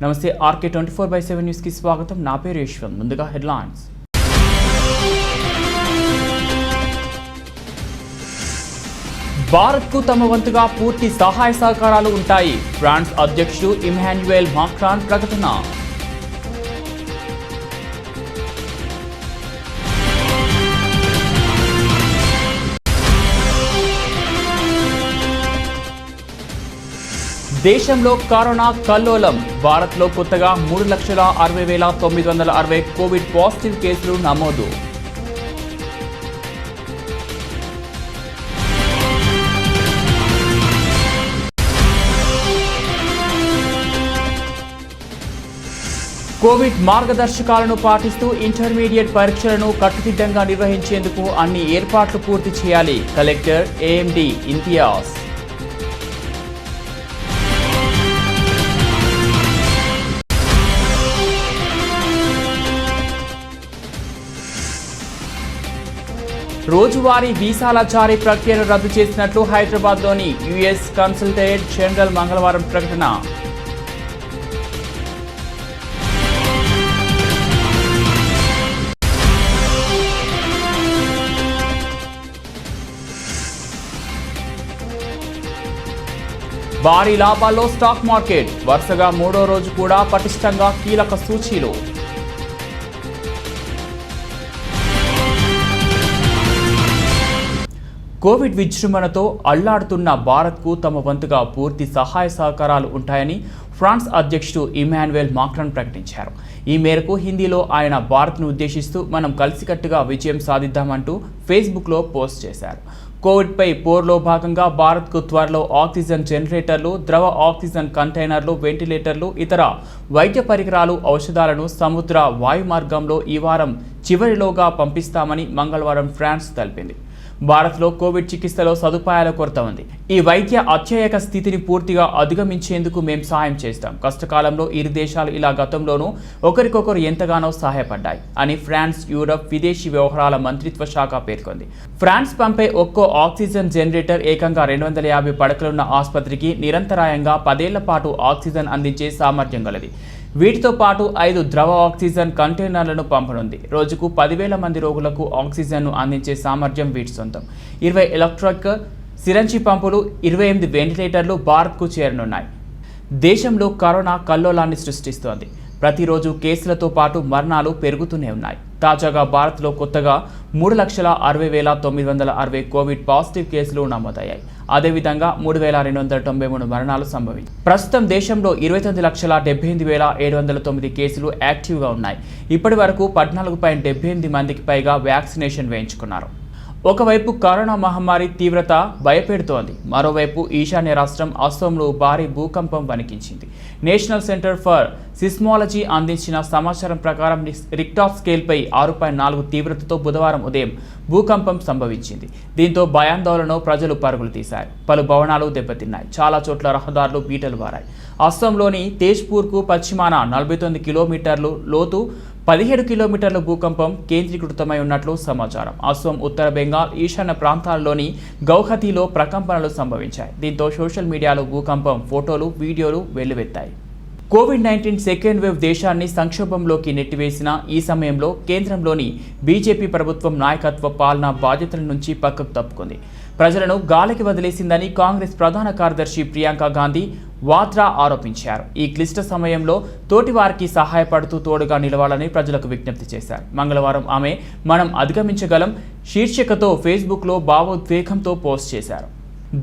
నమస్తే RK 24/7 news కి స్వాగతం. నా పేరు యశ్వంత్. ముందుగా హెడ్లైన్స్. భారత్కు తమ వంతుగా పూర్తి సహాయ సహకారాలు ఉంటాయి. ఫ్రాన్స్ అధ్యక్షుడు ఇమ్మాన్యుయల్ మాక్రాన్ ప్రకటన. దేశంలో కరోనా కల్లోలం. భారత్లో కొత్తగా 3,60,960 కోవిడ్ పాజిటివ్ కేసులు నమోదు. కోవిడ్ మార్గదర్శకాలను పాటిస్తూ ఇంటర్మీడియట్ పరీక్షలను కట్టుదిట్టంగా నిర్వహించేందుకు అన్ని ఏర్పాట్లు పూర్తి చేయాలి. Collector AMD Imtiaz. రోజువారీ వీసాల జారీ ప్రక్రియను రద్దు చేసినట్లు హైదరాబాద్లోని యుఎస్ కన్సల్టేట్ జనరల్ మంగళవారం ప్రకటన. భారీ లాభాల్లో స్టాక్ మార్కెట్. వరుసగా మూడో రోజు కూడా పటిష్టంగా కీలక సూచీలు. కోవిడ్ విజృంభణతో అల్లాడుతున్న భారత్కు తమ వంతుగా పూర్తి సహాయ సహకారాలు ఉంటాయని ఫ్రాన్స్ అధ్యక్షుడు ఇమ్మాన్యుయల్ మాక్రాన్ ప్రకటించారు. ఈ మేరకు హిందీలో ఆయన భారత్ను ఉద్దేశిస్తూ మనం కలిసికట్టుగా విజయం సాధిద్దామంటూ ఫేస్బుక్లో పోస్ట్ చేశారు. కోవిడ్పై పోర్లో భాగంగా భారత్కు త్వరలో ఆక్సిజన్ జనరేటర్లు, ద్రవ ఆక్సిజన్ కంటైనర్లు, వెంటిలేటర్లు, ఇతర వైద్య పరికరాలు, ఔషధాలను సముద్ర వాయు మార్గంలో ఈ వారం చివరిలోగా పంపిస్తామని మంగళవారం ఫ్రాన్స్ తెలిపింది. భారత్లో కోవిడ్ చికిత్సలో సదుపాయాల కొరత ఉంది. ఈ వైద్య అత్యయక స్థితిని పూర్తిగా అధిగమించేందుకు మేం సహాయం చేస్తాం. కష్టకాలంలో ఇరు దేశాలు ఇలా గతంలోనూ ఒకరికొకరు ఎంతగానో సహాయపడ్డాయి అని ఫ్రాన్స్ యూరప్ విదేశీ వ్యవహారాల మంత్రిత్వ శాఖ పేర్కొంది. ఫ్రాన్స్ పంపే ఒక్కో ఆక్సిజన్ జనరేటర్ ఏకంగా 250 పడకలున్న ఆసుపత్రికి నిరంతరాయంగా 10 ఏళ్ల పాటు ఆక్సిజన్ అందించే సామర్థ్యం గలది. వీటితో పాటు 5 ద్రవ ఆక్సిజన్ కంటైనర్లను పంపనుంది. రోజుకు 10,000 మంది రోగులకు ఆక్సిజన్ను అందించే సామర్థ్యం వీటి సొంతం. 20 ఎలక్ట్రిక్ సిరంజి పంపులు, 28 వెంటిలేటర్లు భారత్కు చేరనున్నాయి. దేశంలో కరోనా కల్లోలాన్ని సృష్టిస్తోంది. ప్రతిరోజు కేసులతో పాటు మరణాలు పెరుగుతూనే ఉన్నాయి. తాజాగా భారత్లో కొత్తగా 3,60,960 కోవిడ్ పాజిటివ్ కేసులు నమోదయ్యాయి. అదేవిధంగా 3,293 మరణాలు సంభవించాయి. ప్రస్తుతం దేశంలో 29,78,709 కేసులు యాక్టివ్గా ఉన్నాయి. ఇప్పటి వరకు 14.78 మందికి పైగా వ్యాక్సినేషన్ వేయించుకున్నారు. ఒకవైపు కరోనా మహమ్మారి తీవ్రత భయపెడుతోంది. మరోవైపు ఈశాన్య రాష్ట్రం అస్సోంలో భారీ భూకంపం వణికించింది. నేషనల్ సెంటర్ ఫర్ సిస్మాలజీ అందించిన సమాచారం ప్రకారం రిక్టర్ స్కేల్పై 6.4 తీవ్రతతో బుధవారం ఉదయం భూకంపం సంభవించింది. దీంతో భయాందోళనలో ప్రజలు పరుగులు తీశారు. పలు భవనాలు దెబ్బతిన్నాయి. చాలా చోట్ల రహదారులు బీటలు వారాయి. అస్సోంలోని తేజ్పూర్కు పశ్చిమాన 49 కిలోమీటర్లు లోతు 17 కిలోమీటర్ల భూకంపం కేంద్రీకృతమై ఉన్నట్లు సమాచారం. అస్సోం, ఉత్తర బెంగాల్, ఈశాన్య ప్రాంతాల్లోని గౌహతిలో ప్రకంపనలు సంభవించాయి. దీంతో సోషల్ మీడియాలో భూకంపం ఫోటోలు, వీడియోలు వెల్లువెత్తాయి. కోవిడ్-19 సెకండ్ వేవ్ దేశాన్ని సంక్షోభంలోకి నెట్టివేసిన ఈ సమయంలో కేంద్రంలోని బీజేపీ ప్రభుత్వం నాయకత్వ పాలనా బాధ్యతల నుంచి పక్కకు తప్పుకుంది. ప్రజలను గాలికి వదిలేసిందని కాంగ్రెస్ ప్రధాన కార్యదర్శి ప్రియాంక గాంధీ వాద్రా ఆరోపించారు. ఈ క్లిష్ట సమయంలో తోటివారికి సహాయపడుతూ తోడుగా నిలవాలని ప్రజలకు విజ్ఞప్తి చేశారు. మంగళవారం ఆమె మనం అధిగమించగలం శీర్షికతో ఫేస్బుక్లో భావోద్వేగంతో పోస్ట్ చేశారు.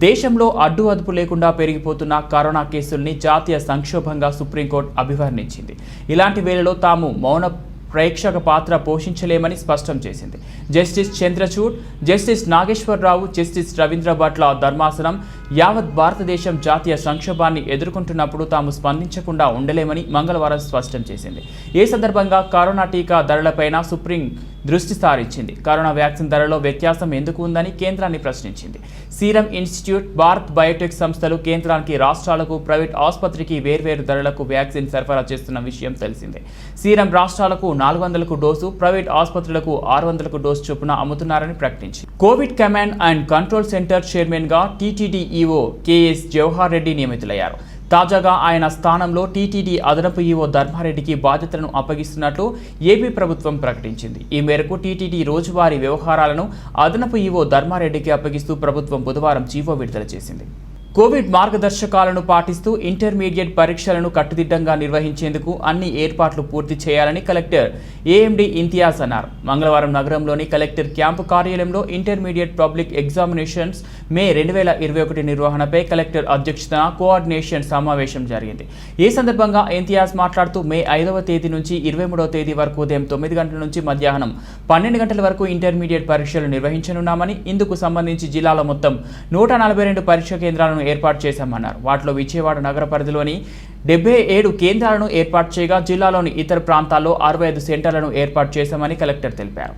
దేశంలో అడ్డు అదుపు లేకుండా పెరిగిపోతున్న కరోనా కేసుల్ని జాతీయ సంక్షోభంగా సుప్రీంకోర్టు అభివర్ణించింది. ఇలాంటి వేళలో తాము మౌన ప్రేక్షక పాత్ర పోషించలేమని స్పష్టం చేసింది. Justice Chandrachud, justice Nageswara Rao, justice Ravindra భట్ల ధర్మాసనం యావత్ భారతదేశం జాతీయ సంక్షోభాన్ని ఎదుర్కొంటున్నప్పుడు తాము స్పందించకుండా ఉండలేమని మంగళవారం స్పష్టం చేసింది. ఈ సందర్భంగా కరోనా టీకా ధరలపైన సుప్రీం దృష్టి సారించింది. కరోనా వ్యాక్సిన్ ధరలో వ్యత్యాసం ఎందుకు ఉందని కేంద్రాన్ని ప్రశ్నించింది. సీరం ఇన్స్టిట్యూట్, భారత్ బయోటెక్ సంస్థలు కేంద్రానికి, రాష్ట్రాలకు, ప్రైవేట్ ఆసుపత్రికి వేర్వేరు ధరలకు వ్యాక్సిన్ సరఫరా చేస్తున్న విషయం తెలిసిందే. సీరం రాష్ట్రాలకు 400కు డోసు, ప్రైవేట్ ఆసుపత్రులకు 600కు డోసు చొప్పున అమ్ముతున్నారని ప్రకటించింది. Covid command and control centre chairman గా TTD EO KS Jawahar Reddy నియమితులయ్యారు. తాజాగా ఆయన స్థానంలో టీటీడీ అదనపు ఈవో ధర్మారెడ్డికి బాధ్యతలను అప్పగిస్తున్నట్లు ఏపీ ప్రభుత్వం ప్రకటించింది. ఈ మేరకు టీటీడీ రోజువారీ వ్యవహారాలను అదనపు ఈవో ధర్మారెడ్డికి అప్పగిస్తూ ప్రభుత్వం బుధవారం జీవో విడుదల చేసింది. కోవిడ్ మార్గదర్శకాలను పాటిస్తూ ఇంటర్మీడియట్ పరీక్షలను కట్టుదిట్టంగా నిర్వహించేందుకు అన్ని ఏర్పాట్లు పూర్తి చేయాలని కలెక్టర్ ఏఎండి ఇంతియాజ్ అన్నారు. మంగళవారం నగరంలోని కలెక్టర్ క్యాంపు కార్యాలయంలో ఇంటర్మీడియట్ పబ్లిక్ ఎగ్జామినేషన్స్ మే 2021 నిర్వహణపై కలెక్టర్ అధ్యక్షతన కోఆర్డినేషన్ సమావేశం జరిగింది. ఈ సందర్భంగా ఇంతియాజ్ మాట్లాడుతూ మే 5వ తేదీ నుంచి 23వ తేదీ వరకు ఉదయం 9 గంటల నుంచి మధ్యాహ్నం 12 గంటల వరకు ఇంటర్మీడియట్ పరీక్షలు నిర్వహించనున్నామని, ఇందుకు సంబంధించి జిల్లాలో మొత్తం 142 పరీక్ష కేంద్రాలను ఏర్పాటు చేశామన్నారు. వాటిలో విజయవాడ నగర పరిధిలోని 77 కేంద్రాలను ఏర్పాటు చేయగా జిల్లాలోని ఇతర ప్రాంతాల్లో 65 సెంటర్లను ఏర్పాటు చేశామని కలెక్టర్ తెలిపారు.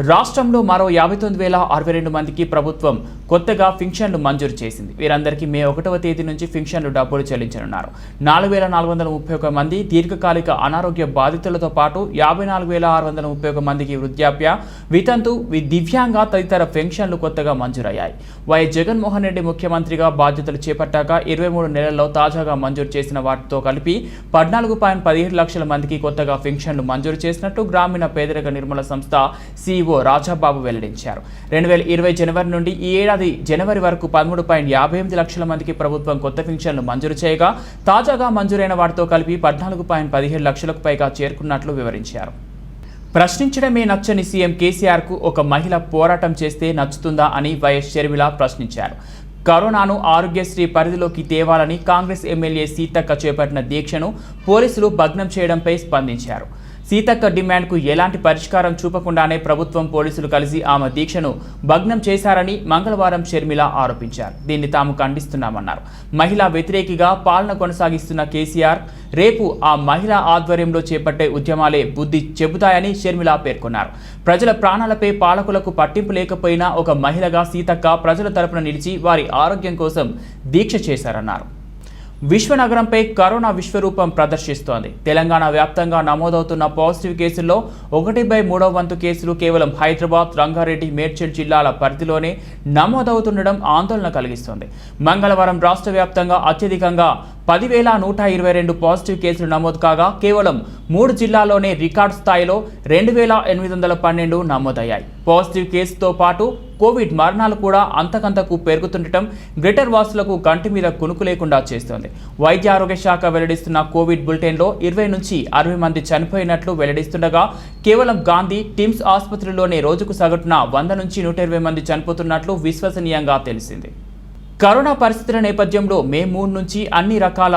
రాష్ట్రంలో మరో 59,062 మందికి ప్రభుత్వం కొత్తగా పింఛన్లు మంజూరు చేసింది. వీరందరికీ మే 1వ తేదీ నుంచి పింఛన్లు డబ్బులు చెల్లించనున్నారు. 4,431 మంది దీర్ఘకాలిక అనారోగ్య బాధితులతో పాటు 54,631 మందికి వృద్ధాప్య, వితంతు, దివ్యాంగ తదితర పెన్షన్లు కొత్తగా మంజూరయ్యాయి. వైఎస్ జగన్మోహన్ రెడ్డి ముఖ్యమంత్రిగా బాధ్యతలు చేపట్టాక 23 నెలల్లో తాజాగా మంజూరు చేసిన వాటితో కలిపి 14.17 లక్షల మందికి కొత్తగా పెన్షన్లు మంజూరు చేసినట్టు గ్రామీణ పేదరిక నిర్మూలన సంస్థ CEO రాజాబాబు వెల్లడించారు. 2020 జనవరి నుండి ఈ ఏడాది జనవరి వరకు 13.58 లక్షల మందికి ప్రభుత్వం కొత్త పింఛన్లు మంజూరు చేయగా తాజాగా మంజూరైన వాటితో కలిపి 14.17 లక్షలకు పైగా చేరుకున్నట్లు వివరించారు. ప్రశ్నించడమే నచ్చని సీఎం కేసీఆర్కు ఒక మహిళ పోరాటం చేస్తే నచ్చుతుందా అని వైఎస్ షర్మిల ప్రశ్నించారు. కరోనాను ఆరోగ్యశ్రీ పరిధిలోకి తేవాలని కాంగ్రెస్ ఎమ్మెల్యే సీతక్క చేపట్టిన దీక్షను పోలీసులు భగ్నం చేయడంపై స్పందించారు. సీతక్క డిమాండ్కు ఎలాంటి పరిష్కారం చూపకుండానే ప్రభుత్వం, పోలీసులు కలిసి ఆమె దీక్షను భగ్నం చేశారని మంగళవారం షర్మిల ఆరోపించారు. దీన్ని తాము ఖండిస్తున్నామన్నారు. మహిళా వ్యతిరేకిగా పాలన కొనసాగిస్తున్న కేసీఆర్ రేపు ఆ మహిళా ఆధ్వర్యంలో చేపట్టే ఉద్యమాలే బుద్ధి చెబుతాయని షర్మిల పేర్కొన్నారు. ప్రజల ప్రాణాలపై పాలకులకు పట్టింపు లేకపోయినా ఒక మహిళగా సీతక్క ప్రజల తరపున నిలిచి వారి ఆరోగ్యం కోసం దీక్ష చేశారన్నారు. విశ్వనగరంపై కరోనా విశ్వరూపం ప్రదర్శిస్తోంది. తెలంగాణ వ్యాప్తంగా నమోదవుతున్న పాజిటివ్ కేసుల్లో 1/3 వంతు కేసులు కేవలం హైదరాబాద్, రంగారెడ్డి, మేడ్చల్ జిల్లాల పరిధిలోనే నమోదవుతుండడం ఆందోళన కలిగిస్తోంది. మంగళవారం రాష్ట్ర వ్యాప్తంగా అత్యధికంగా 10,122 పాజిటివ్ కేసులు నమోదు కాగా కేవలం 3 జిల్లాల్లోనే రికార్డు స్థాయిలో 2,812 నమోదయ్యాయి. పాజిటివ్ కేసుతో పాటు కోవిడ్ మరణాలు కూడా అంతకంతకు పెరుగుతుండటం గ్రేటర్ వాసులకు కంటి మీద కునుకు లేకుండా చేస్తోంది. వైద్య ఆరోగ్య శాఖ వెల్లడిస్తున్న కోవిడ్ బులెటిన్లో 20 నుంచి 60 మంది చనిపోయినట్లు వెల్లడిస్తుండగా కేవలం గాంధీ, టిమ్స్ ఆసుపత్రిలోనే రోజుకు సగటున 100 నుంచి 120 మంది చనిపోతున్నట్లు విశ్వసనీయంగా తెలిసింది. కరోనా పరిస్థితుల నేపథ్యంలో మే 3 నుంచి అన్ని రకాల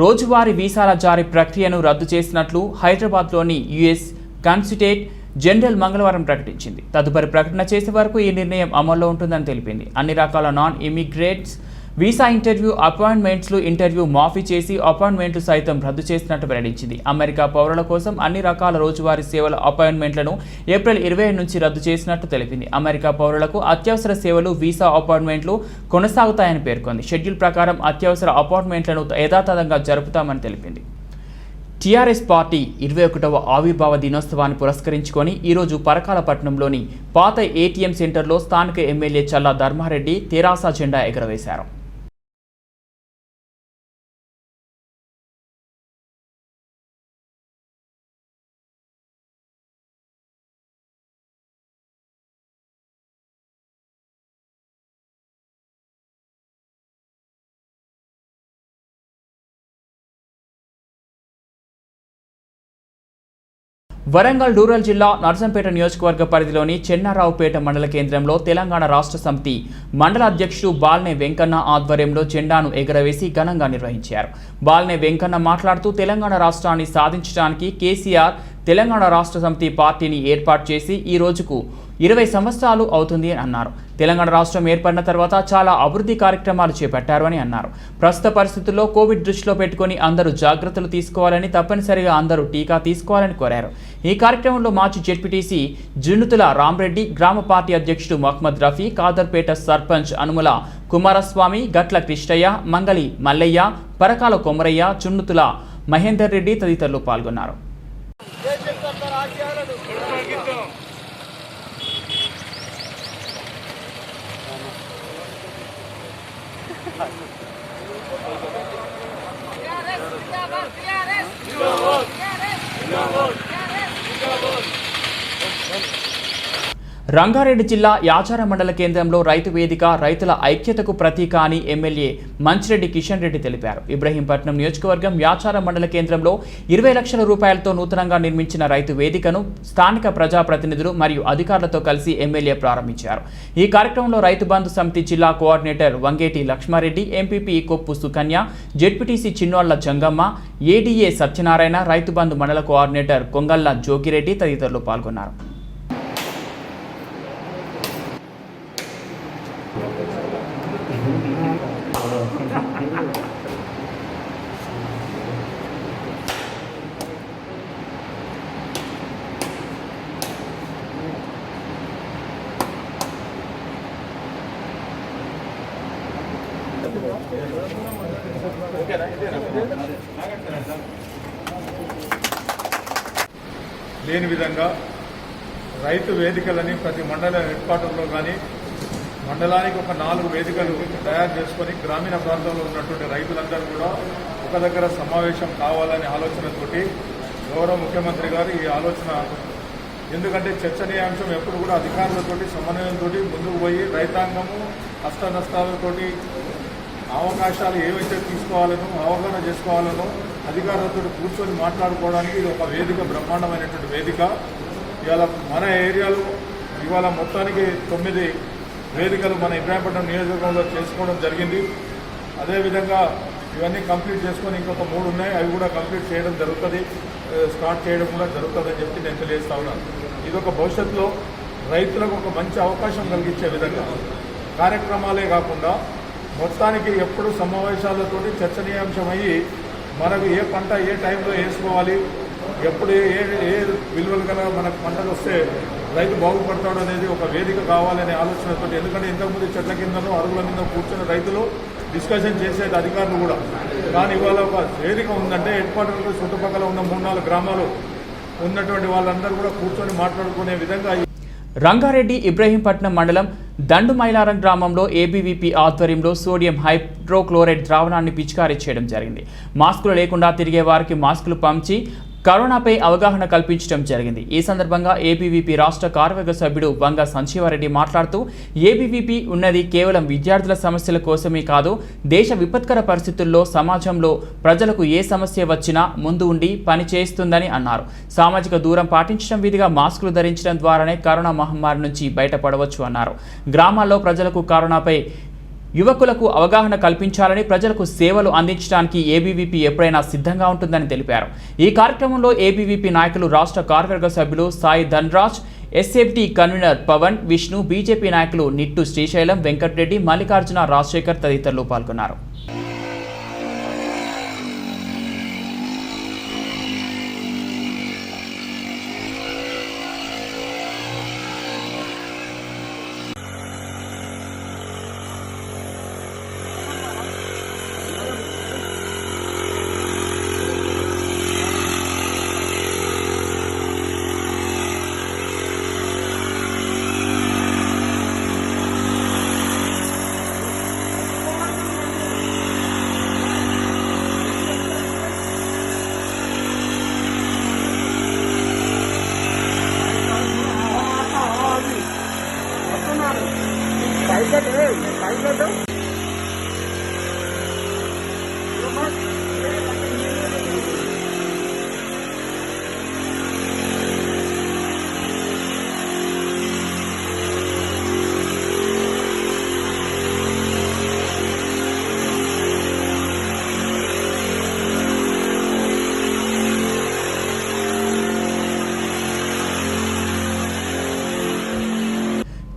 రోజువారీ వీసాల జారీ ప్రక్రియను రద్దు చేసినట్లు హైదరాబాద్లోని యుఎస్ కాన్సులేట్ జనరల్ మంగళవారం ప్రకటించింది. తదుపరి ప్రకటన చేసే వరకు ఈ నిర్ణయం అమల్లో ఉంటుందని తెలిపింది. అన్ని రకాల నాన్ ఇమిగ్రేట్స్ వీసా ఇంటర్వ్యూ మాఫీ చేసి అపాయింట్మెంట్లు సైతం రద్దు చేసినట్టు వెల్లడించింది. అమెరికా పౌరుల కోసం అన్ని రకాల రోజువారీ సేవల అపాయింట్మెంట్లను ఏప్రిల్ 25 నుంచి రద్దు చేసినట్టు తెలిపింది. అమెరికా పౌరులకు అత్యవసర సేవలు, వీసా అపాయింట్మెంట్లు కొనసాగుతాయని పేర్కొంది. షెడ్యూల్ ప్రకారం అత్యవసర అపాయింట్మెంట్లను యథాతథంగా జరుపుతామని తెలిపింది. టీఆర్ఎస్ పార్టీ 21వ ఆవిర్భావ దినోత్సవాన్ని పురస్కరించుకొని ఈరోజు పరకాలపట్నంలోని పాత ఏటీఎం సెంటర్లో స్థానిక ఎమ్మెల్యే చల్లా ధర్మారెడ్డి తెరాస జెండా ఎగురవేశారు. వరంగల్ రూరల్ జిల్లా నర్సంపేట నియోజకవర్గ పరిధిలోని చెన్నారావుపేట మండల కేంద్రంలో తెలంగాణ రాష్ట్ర సమితి మండల అధ్యక్షుడు బాల్నే వెంకన్న ఆధ్వర్యంలో జెండాను ఎగరవేసి ఘనంగా నిర్వహించారు. బాల్నే వెంకన్న మాట్లాడుతూ తెలంగాణ రాష్ట్రాన్ని సాధించడానికి కేసీఆర్ తెలంగాణ రాష్ట్ర సమితి పార్టీని ఏర్పాటు చేసి ఈ రోజుకు 20 సంవత్సరాలు అవుతుంది అని అన్నారు. తెలంగాణ రాష్ట్రం ఏర్పడిన తర్వాత చాలా అభివృద్ధి కార్యక్రమాలు చేపట్టారు అని అన్నారు. ప్రస్తుత పరిస్థితుల్లో కోవిడ్ దృష్టిలో పెట్టుకుని అందరూ జాగ్రత్తలు తీసుకోవాలని, తప్పనిసరిగా అందరూ టీకా తీసుకోవాలని కోరారు. ఈ కార్యక్రమంలో మాజీ జెడ్పీటీసీ జున్నుతుల రామరెడ్డి, గ్రామ పార్టీ అధ్యక్షుడు మహమ్మద్ రఫీ, కాదర్పేట సర్పంచ్ అనుముల కుమారస్వామి, గట్ల కృష్ణయ్య, మంగళి మల్లయ్య, పరకాల కొమరయ్య, చున్నుతుల మహేందర్ రెడ్డి తదితరులు పాల్గొన్నారు. రంగారెడ్డి జిల్లా యాచారం మండల కేంద్రంలో రైతు వేదిక రైతుల ఐక్యతకు ప్రతీక అని ఎమ్మెల్యే మంచిరెడ్డి కిషన్ రెడ్డి తెలిపారు. ఇబ్రహీంపట్నం నియోజకవర్గం యాచారం మండల కేంద్రంలో 20 లక్షల రూపాయలతో నూతనంగా నిర్మించిన రైతు వేదికను స్థానిక ప్రజాప్రతినిధులు మరియు అధికారులతో కలిసి ఎమ్మెల్యే ప్రారంభించారు. ఈ కార్యక్రమంలో రైతు బంధు సమితి జిల్లా కోఆర్డినేటర్ వంగేటి లక్ష్మారెడ్డి, ఎంపీపీ కొప్పు సుకన్య, జెడ్పీటీసీ చిన్నోళ్ల జంగమ్మ, ఏడీఏ సత్యనారాయణ, రైతు బంధు మండల కోఆర్డినేటర్ కొంగల్ల జోగిరెడ్డి తదితరులు పాల్గొన్నారు. లేని విధంగా రైతు వేదికలని ప్రతి మండల హెడ్ క్వార్టర్లో కానీ మండలానికి ఒక 4 వేదికలు తయారు చేసుకొని గ్రామీణ ప్రాంతంలో ఉన్నటువంటి రైతులందరూ కూడా ఒక దగ్గర సమావేశం కావాలనే ఆలోచనతోటి గౌరవ ముఖ్యమంత్రి గారు ఈ ఆలోచన, ఎందుకంటే చర్చనీయాంశం ఎప్పుడు కూడా అధికారులతోటి సమన్వయంతో ముందుకు పోయి రైతాంగము కష్ట నష్టాలతోటి అవకాశాలు ఏవైతే తీసుకోవాలనో అవగాహన చేసుకోవాలనో అధికారులతో కూర్చొని మాట్లాడుకోవడానికి ఇది ఒక వేదిక, బ్రహ్మాండమైనటువంటి వేదిక. ఇవాళ మన ఏరియాలో ఇవాళ మొత్తానికి 9 వేదికలు మన ఇబ్రాహీంపట్నం నియోజకవర్గంలో చేసుకోవడం జరిగింది. అదేవిధంగా ఇవన్నీ కంప్లీట్ చేసుకొని ఇంకొక 3 ఉన్నాయి, అవి కూడా కంప్లీట్ చేయడం జరుగుతుంది, స్టార్ట్ చేయడం కూడా జరుగుతుందని చెప్పి నేను తెలియజేస్తా ఉన్నాను. ఇది ఒక భవిష్యత్తులో రైతులకు ఒక మంచి అవకాశం కలిగించే విధంగా కార్యక్రమాలే కాకుండా మొత్తానికి ఎప్పుడు సమావేశాలతోటి చర్చనీయాంశమయ్యి మనకు ఏ పంట ఏ టైంలో వేసుకోవాలి, ఎప్పుడు ఏ విలువలు గల మనకు పంటలు వస్తే రైతు బాగుపడతాడు అనేది ఒక వేదిక కావాలనే ఆలోచనతో, ఎందుకంటే ఇంతకుముందు చెట్ల కిందనో అరుగుల మీద కూర్చొని రైతులు డిస్కషన్ చేసేది అధికారులు కూడా, కానీ ఇవాళ ఒక వేదిక ఉందంటే హెడ్ క్వార్టర్లో చుట్టుపక్కల ఉన్న 3-4 గ్రామాలు ఉన్నటువంటి వాళ్ళందరూ కూడా కూర్చొని మాట్లాడుకునే విధంగా. రంగారెడ్డి ఇబ్రహీంపట్నం మండలం దండుమైలారం గ్రామంలో ఏబీవీపీ ఆధ్వర్యంలో సోడియం హైడ్రోక్లోరైడ్ ద్రావణాన్ని పిచికారీ చేయడం జరిగింది. మాస్కులు లేకుండా తిరిగే వారికి మాస్కులు పంచి కరోనాపై అవగాహన కల్పించడం జరిగింది. ఈ సందర్భంగా ఏబీవీపీ రాష్ట్ర కార్యవర్గ సభ్యుడు వంగ సంజీవారెడ్డి మాట్లాడుతూ, ఏబీవీపీ ఉన్నది కేవలం విద్యార్థుల సమస్యల కోసమే కాదు, దేశ విపత్కర పరిస్థితుల్లో సమాజంలో ప్రజలకు ఏ సమస్య వచ్చినా ముందు ఉండి పని చేస్తుందని అన్నారు. సామాజిక దూరం పాటించడం, విధిగా మాస్కులు ధరించడం ద్వారానే కరోనా మహమ్మారి నుంచి బయటపడవచ్చు అన్నారు. గ్రామాల్లో ప్రజలకు కరోనాపై యువకులకు అవగాహన కల్పించాలని, ప్రజలకు సేవలు అందించడానికి ఏబీవీపీ ఎప్పుడైనా సిద్ధంగా ఉంటుందని తెలిపారు. ఈ కార్యక్రమంలో ఏబీవీపీ నాయకులు, రాష్ట్ర కార్యవర్గ సభ్యులు Sai Dhanraj, SFT convener Pavan, Vishnu, BJP నాయకులు నిట్టు శ్రీశైలం, వెంకటరెడ్డి, మల్లికార్జున, రాజశేఖర్ తదితరులు పాల్గొన్నారు.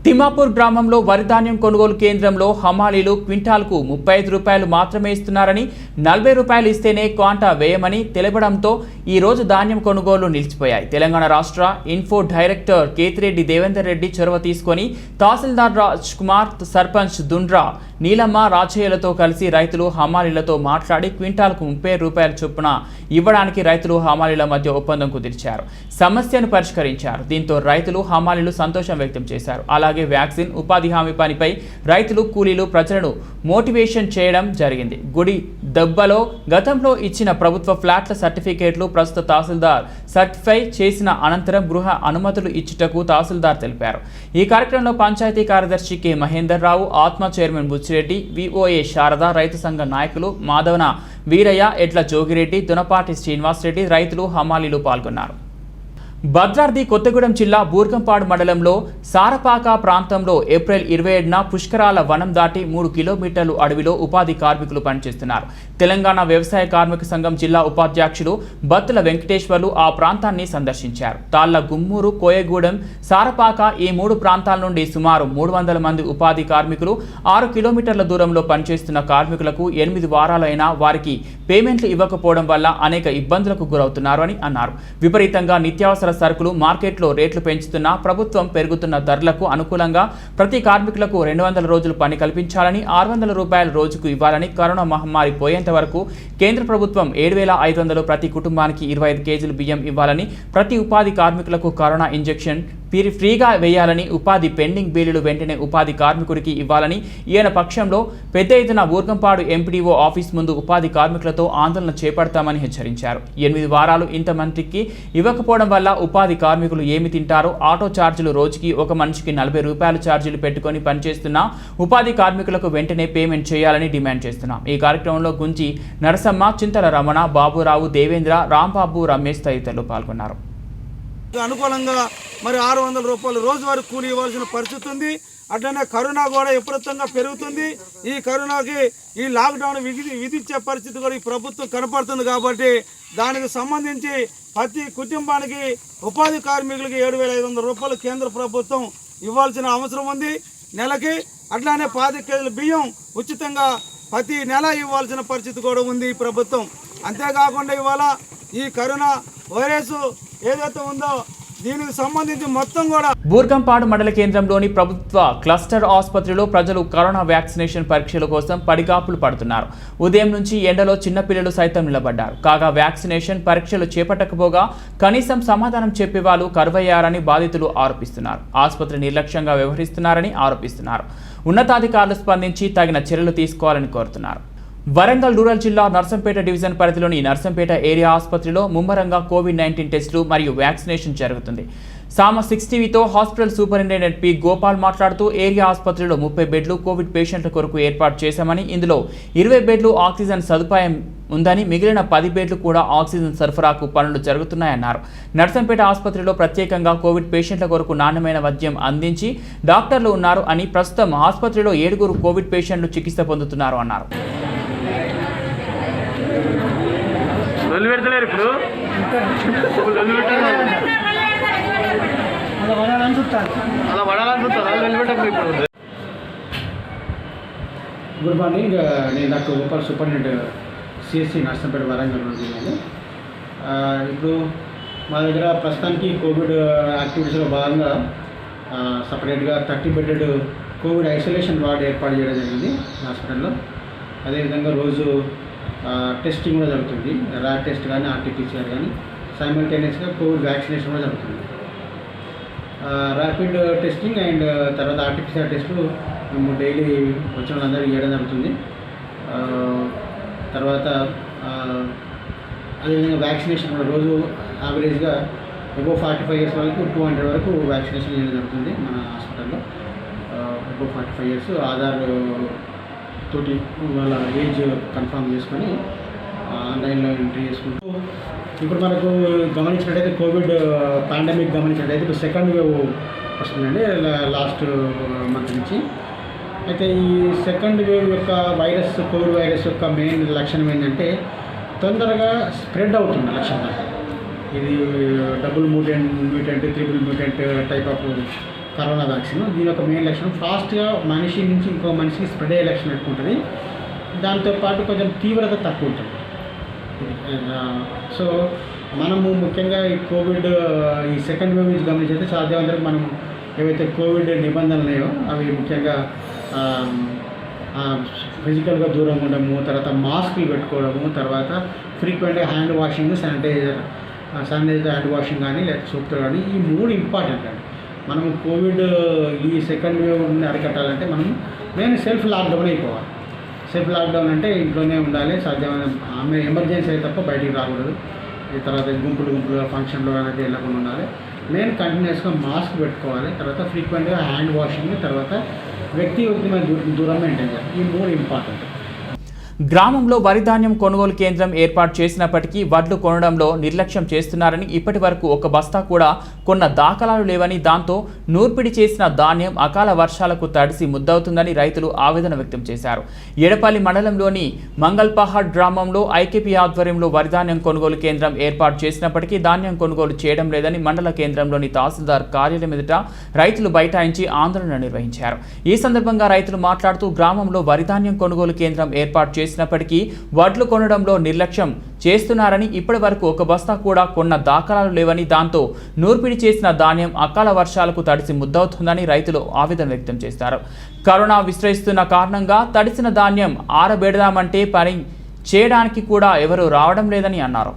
తిమ్మాపూర్ గ్రామంలో వరి ధాన్యం కొనుగోలు కేంద్రంలో హమాలీలు క్వింటాల్కు 35 రూపాయలు మాత్రమే ఇస్తున్నారని, 40 రూపాయలు ఇస్తేనే క్వాంటా వేయమని తెలపడంతో ఈ రోజు ధాన్యం కొనుగోలు నిలిచిపోయాయి. తెలంగాణ రాష్ట్ర ఇన్ఫో డైరెక్టర్ కేతిరెడ్డి దేవేందర్ రెడ్డి చొరవ తీసుకొని తహసీల్దార్ రాజ్ కుమార్, సర్పంచ్ దుండ్రా నీలమ్మ, రాజయ్యలతో కలిసి రైతులు హమాలీలతో మాట్లాడి క్వింటాల్కు 30 రూపాయల చొప్పున ఇవ్వడానికి రైతులు హమాలీల మధ్య ఒప్పందం కుదిర్చారు. సమస్యను పరిష్కరించారు. దీంతో రైతులు హమాలీలు సంతోషం వ్యక్తం చేశారు. అలాగే వ్యాక్సిన్, ఉపాధి హామీ పనిపై రైతులు, కూలీలు, ప్రజలను మోటివేషన్ చేయడం జరిగింది. గుడి దెబ్బలో గతంలో ఇచ్చిన ప్రభుత్వ ఫ్లాట్ల సర్టిఫికేట్లు ప్రస్తుత తహసీల్దార్ సర్టిఫై చేసిన అనంతరం గృహ అనుమతులు ఇచ్చుటకు తహసీల్దార్ తెలిపారు. ఈ కార్యక్రమంలో పంచాయతీ కార్యదర్శి కె మహేందర్ రావు, ఆత్మ చైర్మన్ బుచ్చిరెడ్డి, విఓఏ శారద, రైతు సంఘ నాయకులు మాధవన వీరయ్య, ఎడ్ల జోగిరెడ్డి, దునపాటి శ్రీనివాసరెడ్డి, రైతులు, హమాలీలు పాల్గొన్నారు. భద్రాద్రి కొత్తగూడెం జిల్లా బూర్గంపాడు మండలంలో సారపాక ప్రాంతంలో ఏప్రిల్ 27న పుష్కరాల వనం దాటి 3 కిలోమీటర్లు అడవిలో ఉపాధి కార్మికులు పనిచేస్తున్నారు. తెలంగాణ వ్యవసాయ కార్మిక సంఘం జిల్లా ఉపాధ్యక్షులు బత్తుల వెంకటేశ్వర్లు ఆ ప్రాంతాన్ని సందర్శించారు. తాళ్ల గుమ్మూరు, కోయగూడెం, సారపాక ఈ 3 ప్రాంతాల నుండి సుమారు 300 మంది ఉపాధి కార్మికులు 6 కిలోమీటర్ల దూరంలో పనిచేస్తున్న కార్మికులకు 8 వారాలైనా వారికి పేమెంట్లు ఇవ్వకపోవడం వల్ల అనేక ఇబ్బందులకు గురవుతున్నారు అని అన్నారు. విపరీతంగా నిత్యావసర సరుకులు మార్కెట్లో రేట్లు పెంచుతున్న ప్రభుత్వం పెరుగుతున్న ధరలకు అనుకూలంగా ప్రతి కార్మికులకు 200 రోజులు పని కల్పించాలని, 600 రూపాయల రోజుకు ఇవ్వాలని, కరోనా మహమ్మారి పోయేంత వరకు కేంద్ర ప్రభుత్వం 7,500 ప్రతి కుటుంబానికి 25 కేజీలు బియ్యం ఇవ్వాలని, ప్రతి ఉపాధి కార్మికులకు కరోనా ఇంజెక్షన్ ఫ్రీగా వేయాలని, ఉపాధి పెండింగ్ బిల్లులు వెంటనే ఉపాధి కార్మికుడికి ఇవ్వాలని, ఈయన పక్షంలో పెద్ద ఎత్తున బూర్గంపాడు ఎంపీడీఓ ఆఫీస్ ముందు ఉపాధి కార్మికులతో ఆందోళన చేపడతామని హెచ్చరించారు. 8 వారాలు ఇంతమందికి ఇవ్వకపోవడం వల్ల ఉపాధి కార్మికులు ఏమి తింటారో, ఆటో ఛార్జీలు రోజుకి ఒక మనిషికి 40 రూపాయల ఛార్జీలు పెట్టుకొని పనిచేస్తున్న ఉపాధి కార్మికులకు వెంటనే పేమెంట్ చేయాలని డిమాండ్ చేస్తున్నాం. ఈ కార్యక్రమంలో గుంజి నరసమ్మ, చింతల రమణ, బాబురావు, దేవేంద్ర, రాంబాబు, రమేష్ తదితరులు పాల్గొన్నారు. అనుకూలంగా మరి 600 రూపాయలు రోజువారీ కూలి ఇవ్వాల్సిన పరిస్థితి ఉంది. అట్లనే కరోనా కూడా విపరీతంగా పెరుగుతుంది. ఈ కరోనాకి ఈ లాక్డౌన్ విధించే పరిస్థితి కూడా ఈ ప్రభుత్వం కనపడుతుంది. కాబట్టి దానికి సంబంధించి ప్రతి కుటుంబానికి ఉపాధి కార్మికులకి 7,500 రూపాయలు కేంద్ర ప్రభుత్వం ఇవ్వాల్సిన అవసరం ఉంది నెలకి. అట్లానే 10 కేజీల బియ్యం ఉచితంగా ప్రతి నెల ఇవ్వాల్సిన పరిస్థితి కూడా ఉంది ఈ ప్రభుత్వం. అంతేకాకుండా ఇవాళ ఈ కరోనా వైరస్ ఏదైతే ఉందో దీనికి సంబంధించి మొత్తం కూడా బూర్గంపాడు మండల కేంద్రంలోని ప్రభుత్వ క్లస్టర్ ఆసుపత్రిలో ప్రజలు కరోనా వ్యాక్సినేషన్ పరీక్షల కోసం పడిగాపులు పడుతున్నారు. ఉదయం నుంచి ఎండలో చిన్నపిల్లలు సైతం నిలబడ్డారు. కాగా వ్యాక్సినేషన్ పరీక్షలు చేపట్టకపోగా కనీసం సమాధానం చెప్పేవాళ్ళు కరువయ్యారని బాధితులు ఆరోపిస్తున్నారు. ఆసుపత్రి నిర్లక్ష్యంగా వ్యవహరిస్తున్నారని ఆరోపిస్తున్నారు. ఉన్నతాధికారులు స్పందించి తగిన చర్యలు తీసుకోవాలని కోరుతున్నారు. వరంగల్ రూరల్ జిల్లా నర్సంపేట డివిజన్ పరిధిలోని నర్సంపేట ఏరియా ఆసుపత్రిలో ముమ్మరంగా కోవిడ్-19 టెస్టులు మరియు వ్యాక్సినేషన్ జరుగుతుంది. సామ 6 టీవీతో హాస్పిటల్ సూపరింటెండెంట్ పి గోపాల్ మాట్లాడుతూ ఏరియా ఆసుపత్రిలో 30 బెడ్లు కోవిడ్ పేషెంట్ల కొరకు ఏర్పాటు చేశామని, ఇందులో 20 బెడ్లు ఆక్సిజన్ సదుపాయం ఉందని, మిగిలిన 10 బెడ్లు కూడా ఆక్సిజన్ సరఫరాకు పనులు జరుగుతున్నాయన్నారు. నర్సంపేట ఆసుపత్రిలో ప్రత్యేకంగా కోవిడ్ పేషెంట్ల కొరకు నాణ్యమైన వైద్యం అందించి డాక్టర్లు ఉన్నారు అని, ప్రస్తుతం ఆసుపత్రిలో 7 కోవిడ్ పేషెంట్లు చికిత్స పొందుతున్నారు అన్నారు. పెడతలేరు ఇప్పుడు అలా పడాలని చూస్తారు ఇప్పుడు. గుడ్ మార్నింగ్, నేను doctor Gopal, superintendent CSC Narsampet Warangal జిల్లాలో. ఇప్పుడు మా దగ్గర ప్రస్తుతానికి కోవిడ్ యాక్టివిటీస్లో భాగంగా సపరేట్గా 30 బెడెడ్ కోవిడ్ ఐసోలేషన్ వార్డ్ ఏర్పాటు చేయడం జరిగింది హాస్పిటల్లో. అదేవిధంగా రోజు టెస్టింగ్ కూడా జరుగుతుంది. ర్యాట్ టెస్ట్ కానీ, ఆర్టీపీసీఆర్ కానీ, సైమల్టేనియస్గా కోవిడ్ వ్యాక్సినేషన్ కూడా జరుగుతుంది. ర్యాపిడ్ టెస్టింగ్ అండ్ తర్వాత ఆర్టీపీసీఆర్ టెస్టులు మేము డైలీ వచ్చిన వాళ్ళందరికీ ఇవ్వడం జరుగుతుంది. తర్వాత అదేవిధంగా వ్యాక్సినేషన్ కూడా రోజు యావరేజ్గా అబోవ్ 45 ఇయర్స్ వాళ్ళకి 200 వరకు వ్యాక్సినేషన్ చేయడం జరుగుతుంది మన హాస్పిటల్లో. అబోవ్ 45 ఇయర్స్ ఆధార్ తోటి వాళ్ళ ఏజ్ కన్ఫర్మ్ చేసుకొని ఆన్లైన్లో ఎంట్రీ చేసుకుంటూ ఇప్పుడు మనకు గమనించినట్టయితే కోవిడ్ పాండమిక్ గమనించినట్టయితే ఇప్పుడు సెకండ్ వేవ్ వస్తుందండి లాస్ట్ మంత్ నుంచి. అయితే ఈ సెకండ్ వేవ్ యొక్క కోవిడ్ వైరస్ యొక్క మెయిన్ లక్షణం ఏంటంటే తొందరగా స్ప్రెడ్ అవుతుంది లక్షణం. ఇది double mutant, triple mutant type of corona vaccine. దీని యొక్క మెయిన్ లక్షణం ఫాస్ట్గా మనిషి నుంచి ఇంకో మనిషికి స్ప్రెడ్ అయ్యే లక్షణం ఎక్కువ ఉంటుంది. దాంతోపాటు కొంచెం తీవ్రత తక్కువ ఉంటుంది. సో మనము ముఖ్యంగా ఈ కోవిడ్ ఈ సెకండ్ వేవ్ నుంచి గమనించైతే సాధ్యమైనంతవరకు మనం ఏవైతే కోవిడ్ నిబంధనలు ఉన్నాయో అవి ముఖ్యంగా ఫిజికల్గా దూరంగా ఉండడము, తర్వాత మాస్కులు పెట్టుకోవడము, తర్వాత ఫ్రీక్వెంట్గా hand washing, sanitiser sanitiser, hand washing కానీ లేకపోతే సోప్తో కానీ, ఈ 3 ఇంపార్టెంట్ అండి. మనం కోవిడ్ ఈ సెకండ్ వేవ్ అరికట్టాలంటే మనం మెయిన్ సెల్ఫ్ లాక్డౌన్ అయిపోవాలి. సెల్ఫ్ లాక్డౌన్ అంటే ఇంట్లోనే ఉండాలి, సాధ్యమైన ఆమె ఎమర్జెన్సీ అయితే తప్ప బయటికి రాకూడదు. ఈ తర్వాత గుంపులుగా ఫంక్షన్లో అనేది వెళ్ళకుండా ఉండాలి. మెయిన్ కంటిన్యూస్గా మాస్క్ పెట్టుకోవాలి. తర్వాత ఫ్రీక్వెంట్గా హ్యాండ్ వాషింగ్, తర్వాత వ్యక్తిగతమైన దూరం మెయింటైన్ చేయాలి. ఈ 3 ఇంపార్టెంట్. గ్రామంలో వరి ధాన్యం కొనుగోలు కేంద్రం ఏర్పాటు చేసినప్పటికీ వడ్లు కొనడంలో నిర్లక్ష్యం చేస్తున్నారని, ఇప్పటి వరకు ఒక బస్తా కూడా కొన్న దాఖలాలు లేవని, దాంతో నూర్పిడి చేసిన ధాన్యం అకాల వర్షాలకు తడిసి ముద్దవుతుందని రైతులు ఆవేదన వ్యక్తం చేశారు. ఎడపల్లి మండలంలోని మంగల్పహాడ్ గ్రామంలో ఐకేపీ ఆధ్వర్యంలో వరి ధాన్యం కొనుగోలు కేంద్రం ఏర్పాటు చేసినప్పటికీ ధాన్యం కొనుగోలు చేయడం లేదని మండల కేంద్రంలోని తహసీల్దార్ కార్యాలయం ఎదుట రైతులు బైఠాయించి ఆందోళన నిర్వహించారు. ఈ సందర్భంగా రైతులు మాట్లాడుతూ గ్రామంలో వరి ధాన్యం కొనుగోలు కేంద్రం ఏర్పాటు చేసినప్పటికీ వడ్లు కొనడంలో నిర్లక్ష్యం చేస్తున్నారని, ఇప్పటి వరకు ఒక బస్తా కూడా కొన్న దాఖలాలు లేవని, దాంతో నూర్పిడి చేసిన ధాన్యం అకాల వర్షాలకు తడిసి ముద్దవుతుందని రైతులు ఆవేదన వ్యక్తం చేశారు. కరోనా విస్తరిస్తున్న కారణంగా తడిసిన ధాన్యం ఆరబెడదామంటే పని చేయడానికి కూడా ఎవరూ రావడం లేదని అన్నారు.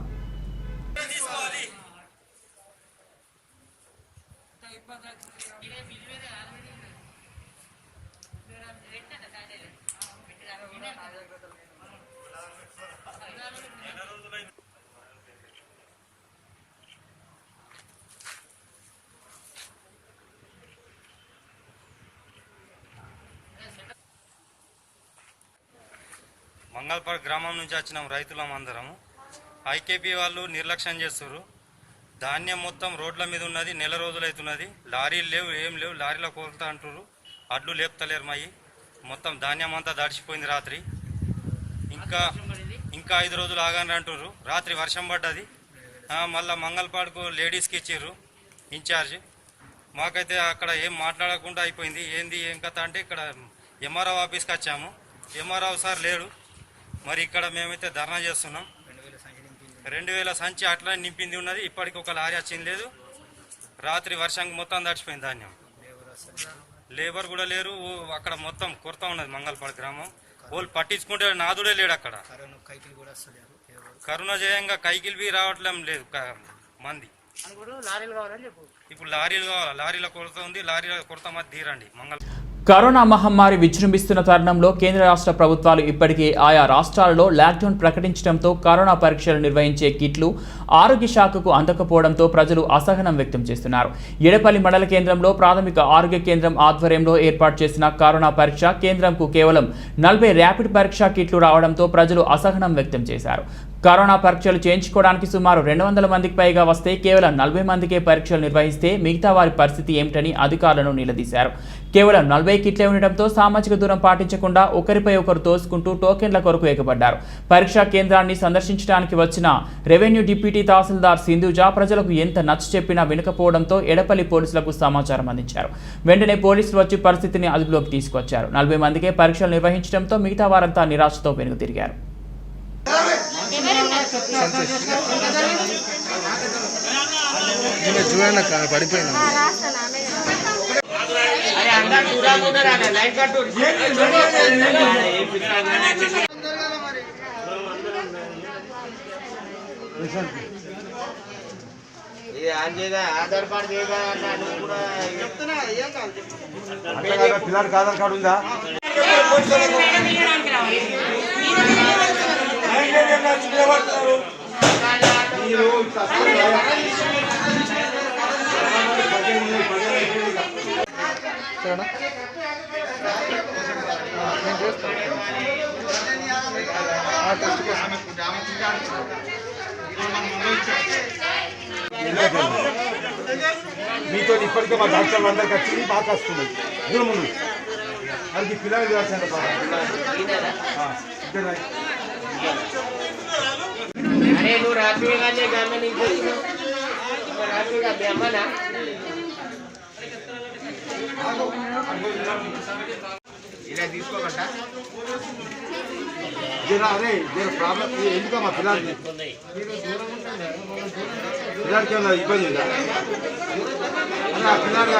మంగళపల్లి గ్రామం నుంచి వచ్చినాం రైతులం అందరము. ఐకేపీ వాళ్ళు నిర్లక్ష్యం చేస్తారు. ధాన్యం మొత్తం రోడ్ల మీద ఉన్నది, నెల రోజులు అవుతున్నది. లారీలు లేవు, ఏం లేవు. లారీలో కోరుతా అంటారు, అడ్లు లేపుతలేరు. మయి మొత్తం ధాన్యం అంతా దడిచిపోయింది. రాత్రి ఇంకా 5 రోజులు ఆగాని అంటారు. రాత్రి వర్షం పడ్డది. మళ్ళీ మంగళపాడుకు లేడీస్కి ఇచ్చారు ఇన్ఛార్జ్. మాకైతే అక్కడ ఏం మాట్లాడకుండా అయిపోయింది. ఏం కథ అంటే ఇక్కడ ఎంఆర్ఓ ఆఫీస్కి వచ్చాము. ఎంఆర్ఓ సార్ లేడు. మరి ఇక్కడ మేమైతే ధర్నా చేస్తున్నాం. 2000 సంచి అట్లా నింపింది ఉన్నది. ఇప్పటికి ఒక లారీ వచ్చింది లేదు. రాత్రి వర్షంకి మొత్తం తడిచిపోయింది ధాన్యం. లేబర్ కూడా లేరు. అక్కడ మొత్తం కొరత ఉన్నది మంగళపాడు గ్రామం. వాళ్ళు పట్టించుకుంటే నాదుడే లేడు అక్కడ. కరోనా జయంగా కైకిల్ బి రావట్లేం లేదు మంది. ఇప్పుడు లారీలు కావాలి. లారీల కొరత ఉంది. లారీల కొరత మధ్య తీరండి. కరోనా మహమ్మారి విజృంభిస్తున్న తరుణంలో కేంద్ర రాష్ట్ర ప్రభుత్వాలు ఇప్పటికే ఆయా రాష్ట్రాలలో లాక్డౌన్ ప్రకటించడంతో కరోనా పరీక్షలు నిర్వహించే కిట్లు ఆరోగ్య శాఖకు అందకపోవడంతో ప్రజలు అసహనం వ్యక్తం చేస్తున్నారు. ఎడపల్లి మండల కేంద్రంలో ప్రాథమిక ఆరోగ్య కేంద్రం ఆధ్వర్యంలో ఏర్పాటు చేసిన కరోనా పరీక్ష కేంద్రంకు కేవలం 40 ర్యాపిడ్ పరీక్షా కిట్లు రావడంతో ప్రజలు అసహనం వ్యక్తం చేశారు. కరోనా పరీక్షలు చేయించుకోవడానికి సుమారు 200 మందికి పైగా వస్తే కేవలం 40 మందికే పరీక్షలు నిర్వహిస్తే మిగతా వారి పరిస్థితి ఏమిటని అధికారులను నిలదీశారు. కేవలం 40 కిట్లే ఉండటంతో సామాజిక దూరం పాటించకుండా ఒకరిపై ఒకరు తోసుకుంటూ టోకెన్ల కొరకు ఎగబడ్డారు. పరీక్షా కేంద్రాన్ని సందర్శించడానికి వచ్చిన రెవెన్యూ డిప్యూటీ తహసీల్దార్ సింధుజ ప్రజలకు ఎంత నచ్చ చెప్పినా వినకపోవడంతో ఎడపల్లి పోలీసులకు సమాచారం అందించారు. వెంటనే పోలీసులు వచ్చి పరిస్థితిని అదుపులోకి తీసుకొచ్చారు. 40 మందికే పరీక్షలు నిర్వహించడంతో మిగతా వారంతా నిరాశతో వెనుక తిరిగారు. పడిపోయినా ఆధార్ కార్డు పిల్లలకి ఆధార్ కార్డు ఉందా? మీతో ఇప్పటికే మా డాక్టర్లు అందరికి వచ్చింది, బాగా వస్తున్నాయి. దూరం ఉంది అది పిల్లలు చేస్తాను. అరే నువ్వు రాత్రిగానే అమ్మనా ఇలా తీసుకోమంట. అరే ప్రాబ్లం ఎందుకమ్మా పిల్లలకి ఏమన్నా ఇబ్బంది ఉందా? పిల్లలకి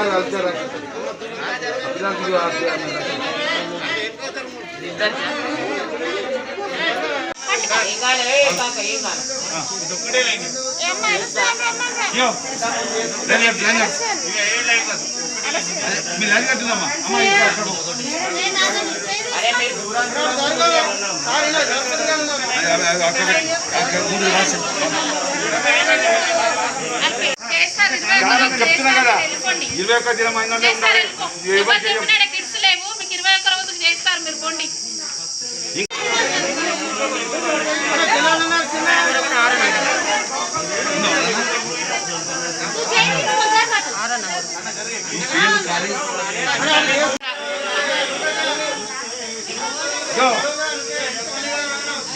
మీ లైన్ కట్టిందమ్మా అమ్మ చెప్తున్నా కదా 21 దినం అయిందంటే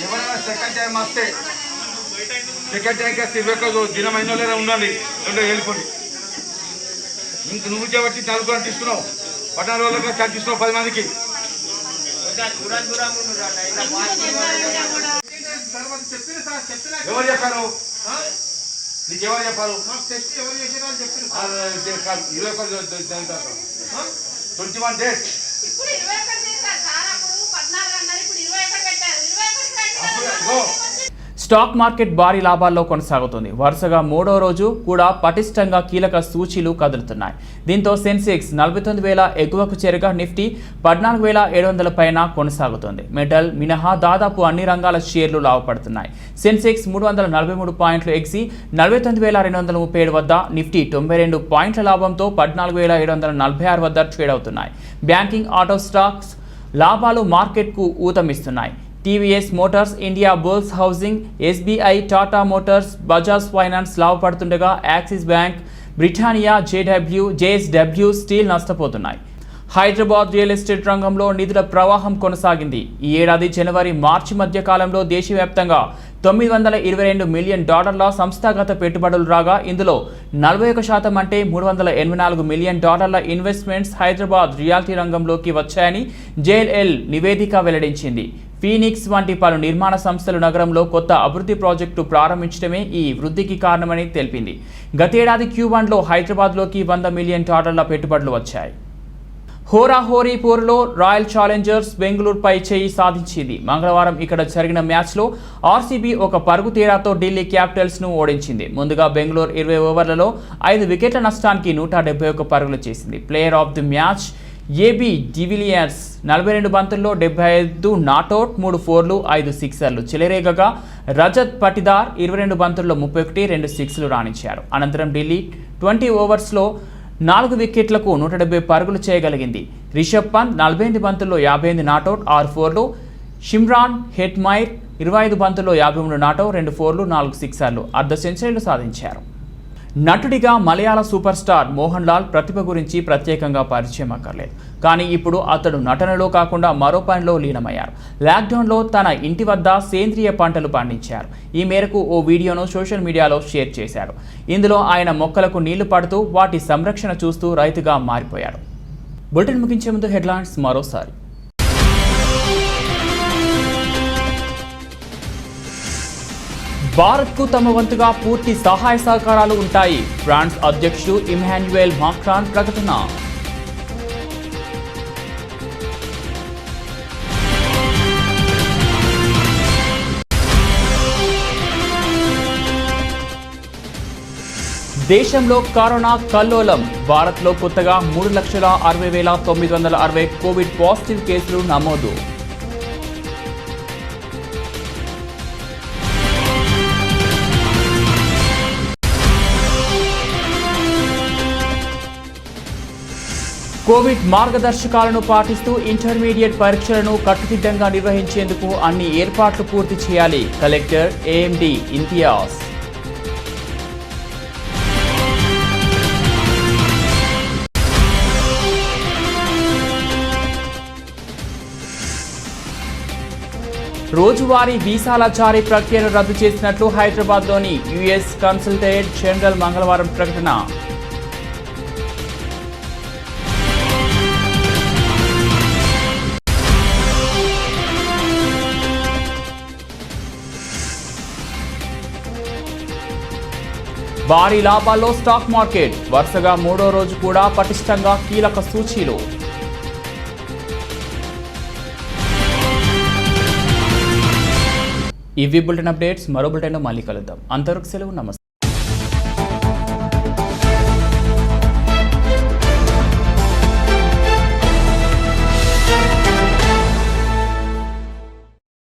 ఎవరైనా సెకండ్ టైం వస్తే సెకండ్ టైంకి 21 దినం అయిన లేదా ఉండాలి అంటే వెళ్ళిపోండి. ఇంక నువ్వు చేయబట్టి 4 గంటలు తీసుకున్నావు 14 రోజులకు చార్జ్ తీసుకున్నావు 10 మందికి. ఎవరు చెప్పారు నీకు? ఎవరు చెప్పారు? 21 డేస్ స్టాక్ మార్కెట్ భారీ లాభాల్లో కొనసాగుతుంది. వరుసగా 3వ రోజు కూడా పటిష్టంగా కీలక సూచీలు కదులుతున్నాయి. దీంతో సెన్సెక్స్ 49,000 ఎగువకు చేరగా నిఫ్టీ 14,700 పైన కొనసాగుతుంది. మెటల్ మినహా దాదాపు అన్ని రంగాల షేర్లు లాభపడుతున్నాయి. సెన్సెక్స్ 343 పాయింట్లు ఎగిసి 49,237 వద్ద, నిఫ్టీ 92 పాయింట్ల లాభంతో 14,746 వద్ద ట్రేడ్ అవుతున్నాయి. బ్యాంకింగ్, ఆటో స్టాక్స్ లాభాలు మార్కెట్కు ఊతమిస్తున్నాయి. TVS Motors, Indiabulls housing, SBI, Tata Motors, Bajaj finance లాభపడుతుండగా Axis Bank, Britannia, JSW steel నష్టపోతున్నాయి. హైదరాబాద్ రియల్ ఎస్టేట్ రంగంలో నిధుల ప్రవాహం కొనసాగింది. ఈ ఏడాది జనవరి మార్చి మధ్య కాలంలో దేశవ్యాప్తంగా $922 మిలియన్ సంస్థాగత పెట్టుబడులు రాగా, ఇందులో 41% అంటే $384 మిలియన్ ఇన్వెస్ట్మెంట్స్ హైదరాబాద్ రియాలిటీ రంగంలోకి వచ్చాయని జేఎల్ఎల్ నివేదిక వెల్లడించింది. ఫీనిక్స్ వంటి పలు నిర్మాణ సంస్థలు నగరంలో కొత్త అభివృద్ధి ప్రాజెక్టు ప్రారంభించడమే ఈ వృద్ధికి కారణమని తెలిపింది. గతేడాది Q1లో హైదరాబాద్లోకి $100 మిలియన్ పెట్టుబడులు వచ్చాయి. హోరాహోరీ పోరులో రాయల్ ఛాలెంజర్స్ బెంగళూరుపై చేయి సాధించింది. మంగళవారం ఇక్కడ జరిగిన మ్యాచ్లో ఆర్సీబీ ఒక పరుగు తేడాతో ఢిల్లీ క్యాపిటల్స్ను ఓడించింది. ముందుగా బెంగళూరు 20 ఓవర్లలో 5 వికెట్ల నష్టానికి 171 పరుగులు చేసింది. Player of the match AB de Villiers 42 బంతుల్లో 75 నాట్అవుట్, 3 ఫోర్లు, 5 సిక్సర్లు చెలరేగగా, రజత్ పటిదార్ 22 బంతుల్లో 31, 2 సిక్స్లు రాణించారు. అనంతరం ఢిల్లీ 20 ఓవర్స్లో 4 వికెట్లకు 170 పరుగులు చేయగలిగింది. రిషబ్ పంత్ 48 బంతుల్లో 58 నాట్అవుట్, 6 ఫోర్లు, షిమ్రాన్ హెట్మైర్ 25 బంతుల్లో 53 నాట్అవుట్, 2 ఫోర్లు, 4 సిక్సర్లు, అర్ధ సెంచరీలు సాధించారు. నటుడిగా మలయాళ సూపర్ స్టార్ మోహన్ లాల్ ప్రతిభ గురించి ప్రత్యేకంగా పరిచయం అక్కర్లేదు. కానీ ఇప్పుడు అతడు నటనలో కాకుండా మరో పనిలో లీనమయ్యారు. లాక్డౌన్లో తన ఇంటి వద్ద సేంద్రియ పంటలు పండించారు. ఈ మేరకు ఓ వీడియోను సోషల్ మీడియాలో షేర్ చేశారు. ఇందులో ఆయన మొక్కలకు నీళ్లు పడుతూ వాటి సంరక్షణ చూస్తూ రైతుగా మారిపోయాడు. బులెటిన్ ముగించే ముందు హెడ్లైన్స్ మరోసారి. భారత్కు తమ వంతుగా పూర్తి సహాయ సహకారాలు ఉంటాయి. ఫ్రాన్స్ అధ్యక్షుడు ఇమ్మాన్యుయల్ మాక్రాన్ ప్రకటన. దేశంలో కరోనా కల్లోలం. భారత్లో కొత్తగా 3,60,960 కోవిడ్ పాజిటివ్ కేసులు నమోదు. కోవిడ్ మార్గదర్శకాలను పాటిస్తూ ఇంటర్మీడియట్ పరీక్షలను కట్టుదిట్టంగా నిర్వహించేందుకు అన్ని ఏర్పాట్లు పూర్తి చేయాలి. Collector AMD Imtiaz. రోజువారీ వీసాల జారీ ప్రక్రియను రద్దు చేసినట్లు హైదరాబాద్లోని యుఎస్ కన్సల్టేట్ జనరల్ మంగళవారం ప్రకటన. భారీ లాభాల్లో స్టాక్ మార్కెట్. వరుసగా 3వ రోజు కూడా పటిష్టంగా కీలక సూచీలు. ఇవి బులెటిన్ అప్డేట్స్. మరో బులెటిన్లో మళ్ళీ కలుద్దాం. అంతవరకు సెలవు. నమస్తే.